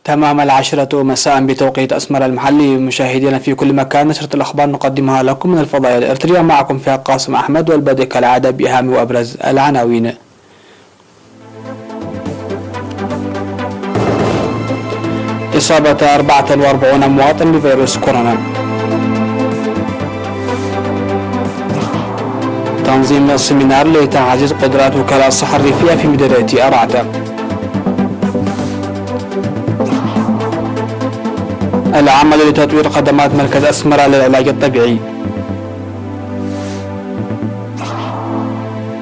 تمام 10 مساء بتوقيت أسمر المحلي. مشاهدينا في كل مكان، نشرة الأخبار نقدمها لكم من الفضائية الإرترية، معكم فيها قاسم أحمد، والبدء كالعادة بأهم وأبرز العناوين. إصابة 44 مواطن بفيروس كورونا. تنظيم سيمينار لتعزيز قدرات وكلاء الصحة الريفية في مديرية أرعتة. العمل لتطوير خدمات مركز أسمرة للعلاج الطبيعي.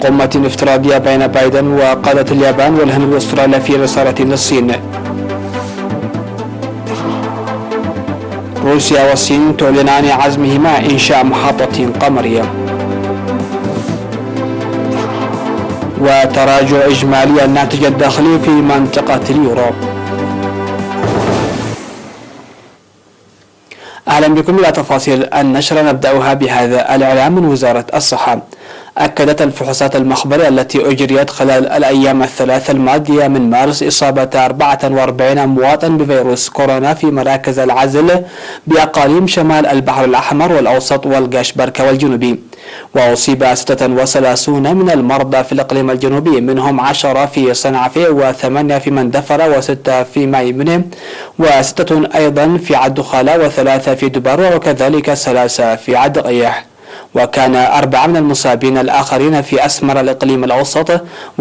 قمة افتراضية بين بايدن وقادة اليابان والهند واستراليا في رسالة للصين. روسيا والصين تعلنان عزمهما إنشاء محطة قمرية. وتراجع إجمالي الناتج الداخلي في منطقة اليورو. أهلا بكم إلى تفاصيل النشرة. نبدأها بهذا الإعلان من وزارة الصحة. أكدت الفحوصات المخبرية التي أجريت خلال الأيام الثلاث الماضية من مارس إصابة 44 مواطن بفيروس كورونا في مراكز العزل بأقاليم شمال البحر الأحمر والأوسط والقشبركة والجنوبي. وأصيب 36 من المرضى في الإقليم الجنوبي، منهم 10 في صنعفة و8 في مندفرة و6 في مايمنة و6 أيضا في عدخالة و3 في دبارة وكذلك 3 في عدقيح. وكان 4 من المصابين الآخرين في أسمر الإقليم الأوسط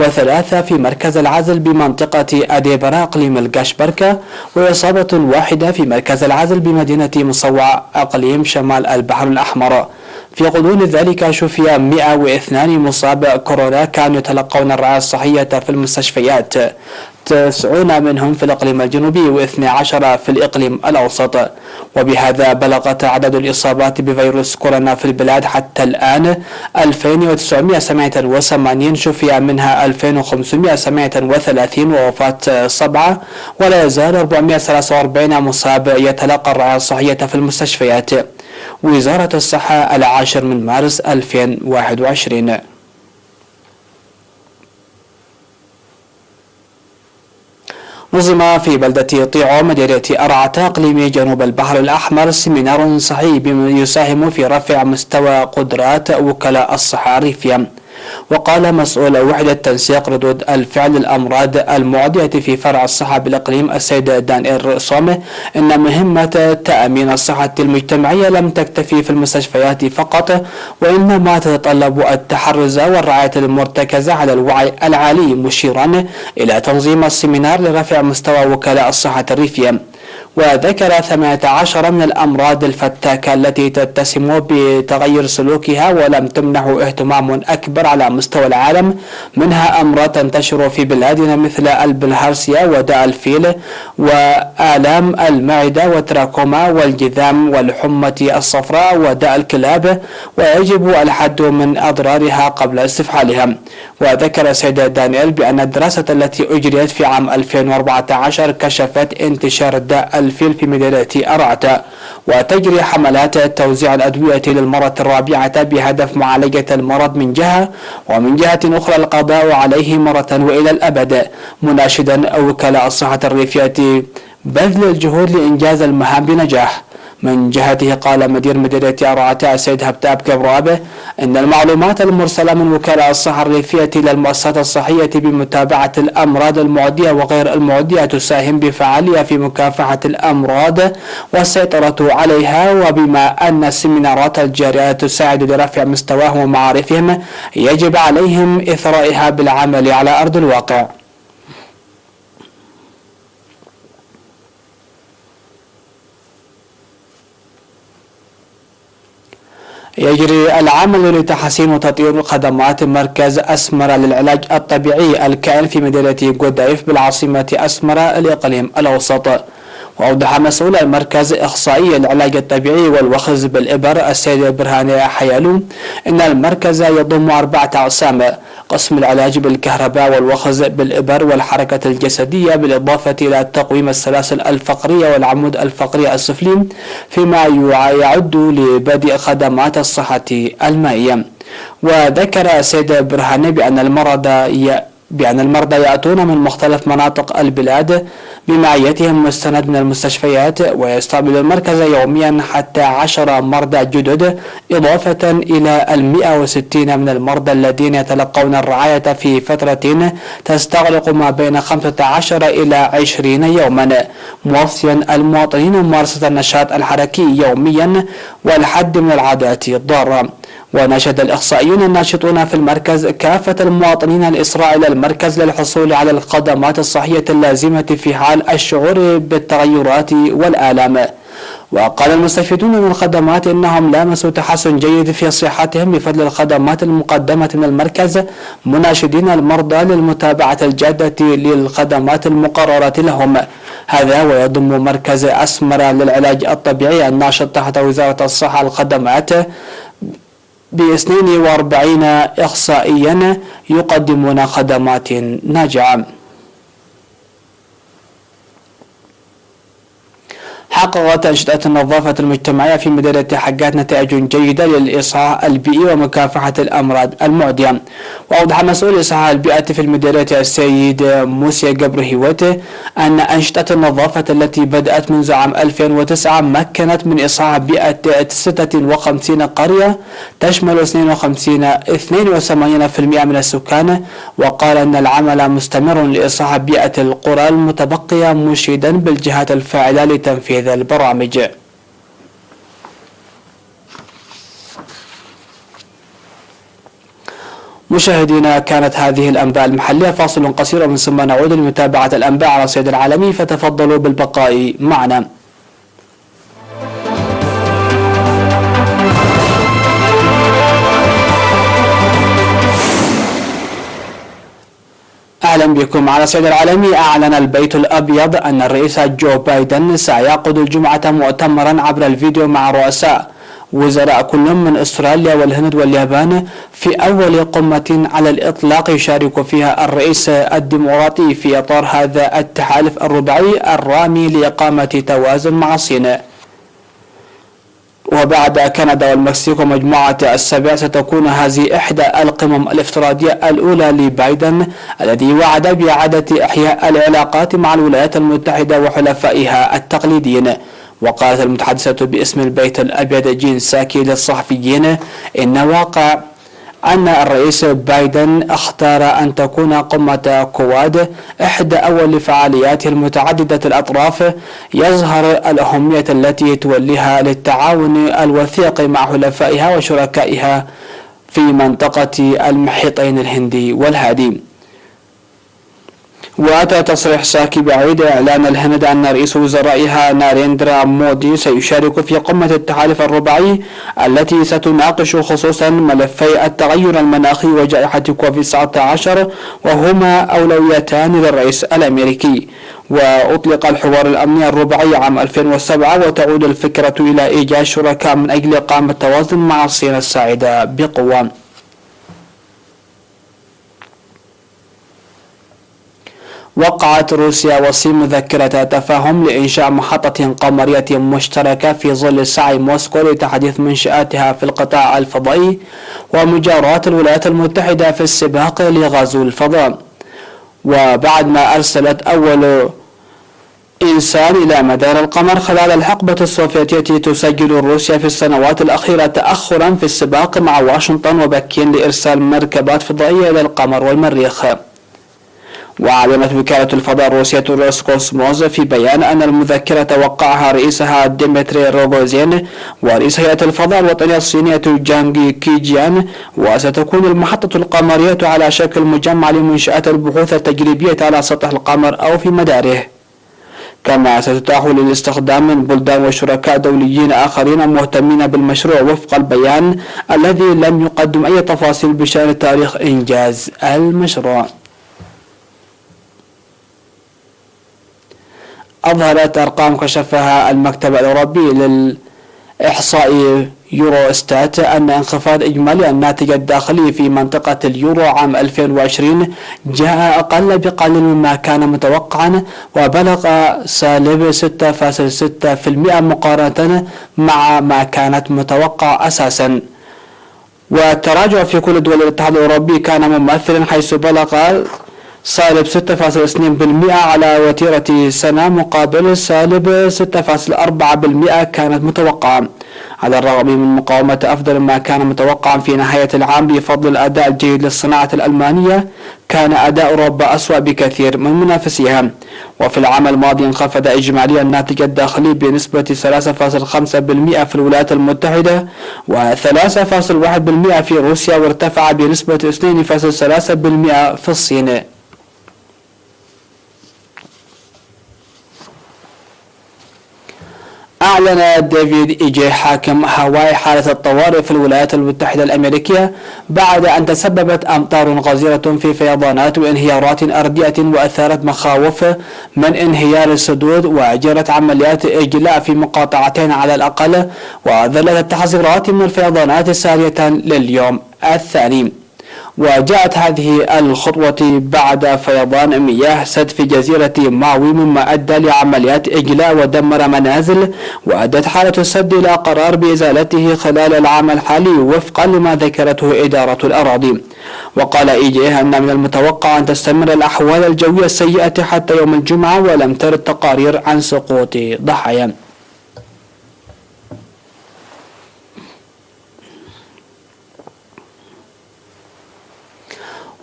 و3 في مركز العزل بمنطقة أديبرا إقليم القشبركة، وإصابة واحدة في مركز العزل بمدينة مصوع إقليم شمال البحر الأحمر. في غضون ذلك شفي 102 مصاب كورونا كانوا يتلقون الرعاية الصحية في المستشفيات، 9 منهم في الإقليم الجنوبي و12 في الإقليم الأوسط. وبهذا بلغت عدد الإصابات بفيروس كورونا في البلاد حتى الآن 2987، شفي منها 2537 ووفاة 7، ولا يزال 443 مصاب يتلقى الرعاية الصحية في المستشفيات. وزارة الصحة 10 من مارس 2021. نظم في بلدة طيعو مديرية أرعتة إقليم جنوب البحر الأحمر سيمينار صحي يساهم في رفع مستوى قدرات وكلاء الصحة الريفية. وقال مسؤول وحدة تنسيق ردود الفعل الأمراض المعدية في فرع الصحة بالإقليم السيد دانيال صومه إن مهمة تأمين الصحة المجتمعية لم تكتفي في المستشفيات فقط، وإنما تتطلب التحرز والرعاية المرتكزة على الوعي العالي، مشيرا إلى تنظيم السيمينار لرفع مستوى وكلاء الصحة الريفية. وذكر 18 من الأمراض الفتاكة التي تتسم بتغير سلوكها ولم تمنح اهتمام أكبر على مستوى العالم، منها أمراض تنتشر في بلادنا مثل البلهارسيا وداء الفيل وآلام المعدة والتراكوما والجذام والحمى الصفراء وداء الكلاب، ويجب الحد من أضرارها قبل استفحالها. وذكر سيد دانيال بأن الدراسة التي أجريت في عام 2014 كشفت انتشار داء الفيل في مدينة أرعتة، وتجري حملات توزيع الأدوية للمرة الرابعة بهدف معالجة المرض من جهة، ومن جهة أخرى القضاء عليه مرة وإلى الأبد، مناشدا وكلاء الصحة الريفية بذل الجهود لإنجاز المهام بنجاح. من جهته قال مدير مديرية أرعتة السيد هبتاب كبرابه إن المعلومات المرسلة من وكلاء الصحة الريفية للمؤسسات الصحية بمتابعة الأمراض المعدية وغير المعدية تساهم بفعالية في مكافحة الأمراض والسيطرة عليها، وبما أن السيمينارات الجارية تساعد لرفع مستواهم ومعارفهم يجب عليهم إثرائها بالعمل على أرض الواقع. يجري العمل لتحسين وتطوير خدمات مركز أسمرة للعلاج الطبيعي الكائن في مدينة قديف بالعاصمة أسمرة الإقليم الأوسط. وأوضح مسؤول المركز إخصائي العلاج الطبيعي والوخز بالإبر السيد برهان حيالو إن المركز يضم 4 أقسام: قسم العلاج بالكهرباء والوخز بالإبر والحركة الجسدية، بالإضافة إلى تقويم السلاسل الفقرية والعمود الفقري السفلي، فيما يعد لبدء خدمات الصحة المائية. وذكر السيد برهان بأن المرضى بأن المرضى يأتون من مختلف مناطق البلاد بمعيتهم مستند من المستشفيات، ويستقبل المركز يوميا حتى 10 مرضى جدد إضافة إلى 160 من المرضى الذين يتلقون الرعاية في فترة تستغرق ما بين 15 إلى 20 يوما، موصيا المواطنين ممارسة النشاط الحركي يوميا والحد من العادات الضارة. وناشد الإخصائيون الناشطون في المركز كافة المواطنين الإسراع إلى المركز للحصول على الخدمات الصحية اللازمة في حال الشعور بالتغيرات والآلام. وقال المستفيدون من الخدمات إنهم لامسوا تحسن جيد في صحتهم بفضل الخدمات المقدمة من المركز، مناشدين المرضى للمتابعة الجادة للخدمات المقررة لهم. هذا ويضم مركز أسمرة للعلاج الطبيعي الناشط تحت وزارة الصحة الخدمات ب42 إخصائيا يقدمون خدمات ناجعة. حققت أنشطة النظافة المجتمعية في مدينة حقات نتائج جيدة للإصحاح البيئي ومكافحة الأمراض المعدية. وأوضح مسؤول الإصحاح البيئة في المدينة السيد موسى قبر هيوته أن أنشطة النظافة التي بدأت منذ عام 2009 مكنت من إصحاح بيئة 56 قرية تشمل 82% من السكان. وقال أن العمل مستمر لإصحاح بيئة القرى المتبقية، مشيدا بالجهات الفاعلة لتنفيذ البرامج. مشاهدينا، كانت هذه الأنباء المحلية. فاصل قصير ومن ثم نعود لمتابعة الأنباء على الصعيد العالمي، فتفضلوا بالبقاء معنا. أهلا بكم. على الصعيد العالمي، أعلن البيت الأبيض أن الرئيس جو بايدن سيعقد الجمعة مؤتمرا عبر الفيديو مع رؤساء وزراء كل من أستراليا والهند واليابان في أول قمة على الإطلاق يشارك فيها الرئيس الديمقراطي في إطار هذا التحالف الرباعي الرامي لإقامة توازن مع الصين. وبعد كندا والمكسيك ومجموعة السبع، ستكون هذه إحدى القمم الافتراضية الأولى لبايدن الذي وعد بإعادة إحياء العلاقات مع الولايات المتحدة وحلفائها التقليديين. وقالت المتحدثة باسم البيت الأبيض جين ساكي للصحفيين إن واقع أن الرئيس بايدن اختار أن تكون قمة كواد إحدى أول فعالياته المتعددة الأطراف يظهر الأهمية التي توليها للتعاون الوثيق مع حلفائها وشركائها في منطقة المحيطين الهندي والهادي. وأتى تصريح ساكي بعيد إعلان الهند أن رئيس وزرائها ناريندرا مودي سيشارك في قمة التحالف الرباعي التي ستناقش خصوصا ملفي التغير المناخي وجائحة كوفيد-19، وهما أولويتان للرئيس الأمريكي. وأطلق الحوار الأمني الرباعي عام 2007، وتعود الفكرة إلى إيجاد شركاء من أجل إقامة توازن مع الصين الساعدة بقوة. وقعت روسيا والصين مذكرة تفاهم لإنشاء محطة قمرية مشتركة في ظل سعي موسكو لتحديث منشآتها في القطاع الفضائي ومجاراة الولايات المتحدة في السباق لغزو الفضاء. وبعد ما أرسلت أول إنسان إلى مدار القمر خلال الحقبة السوفيتية، تسجل روسيا في السنوات الأخيرة تأخرا في السباق مع واشنطن وبكين لإرسال مركبات فضائية إلى القمر والمريخ. وأعلنت وكالة الفضاء الروسية روسكوسموس في بيان أن المذكرة وقعها رئيسها ديمتري روغوزين ورئيس هيئة الفضاء الوطنية الصينية جانغ كيجيان. وستكون المحطة القمرية على شكل مجمع لمنشآت البحوث التجريبية على سطح القمر أو في مداره، كما ستتاح للاستخدام من بلدان وشركاء دوليين آخرين مهتمين بالمشروع، وفق البيان الذي لم يقدم أي تفاصيل بشأن تاريخ إنجاز المشروع. أظهرت أرقام كشفها المكتب الأوروبي للإحصاء يوروستات أن انخفاض إجمالي الناتج الداخلي في منطقة اليورو عام 2020 جاء أقل بقليل مما كان متوقعا، وبلغ سالب 6.6% مقارنة مع ما كانت متوقع أساسا. والتراجع في كل دول الاتحاد الأوروبي كان مماثلا، حيث بلغ سالب 6.2% على وتيرة سنة مقابل سالب 6.4% كانت متوقعة. على الرغم من مقاومة أفضل ما كان متوقعا في نهاية العام بفضل الأداء الجيد للصناعة الألمانية، كان أداء أوروبا أسوأ بكثير من منافسيها. وفي العام الماضي انخفض إجمالي الناتج الداخلي بنسبة 3.5% في الولايات المتحدة و3.1% في روسيا، وارتفع بنسبة 2.3% في الصين. أعلن ديفيد إيجي حاكم هاواي حالة الطوارئ في الولايات المتحدة الأمريكية بعد أن تسببت أمطار غزيرة في فيضانات وانهيارات أرضية، وأثارت مخاوف من انهيار السدود، وأجرت عمليات إجلاء في مقاطعتين على الأقل، وظلت التحذيرات من الفيضانات سارية لليوم الثاني. وجاءت هذه الخطوة بعد فيضان مياه سد في جزيرة ماوي، مما أدى لعمليات إجلاء ودمر منازل، وأدت حالة السد إلى قرار بإزالته خلال العام الحالي وفقا لما ذكرته إدارة الأراضي. وقال إيجي أن من المتوقع أن تستمر الأحوال الجوية السيئة حتى يوم الجمعة، ولم ترد تقارير عن سقوط ضحايا.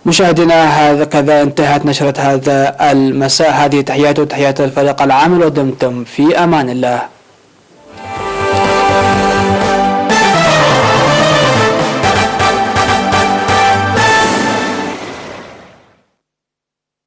مشاهدينا، هذا كذا انتهت نشرة هذا المساء. هذه تحيات الفريق العامل، ودمتم في أمان الله.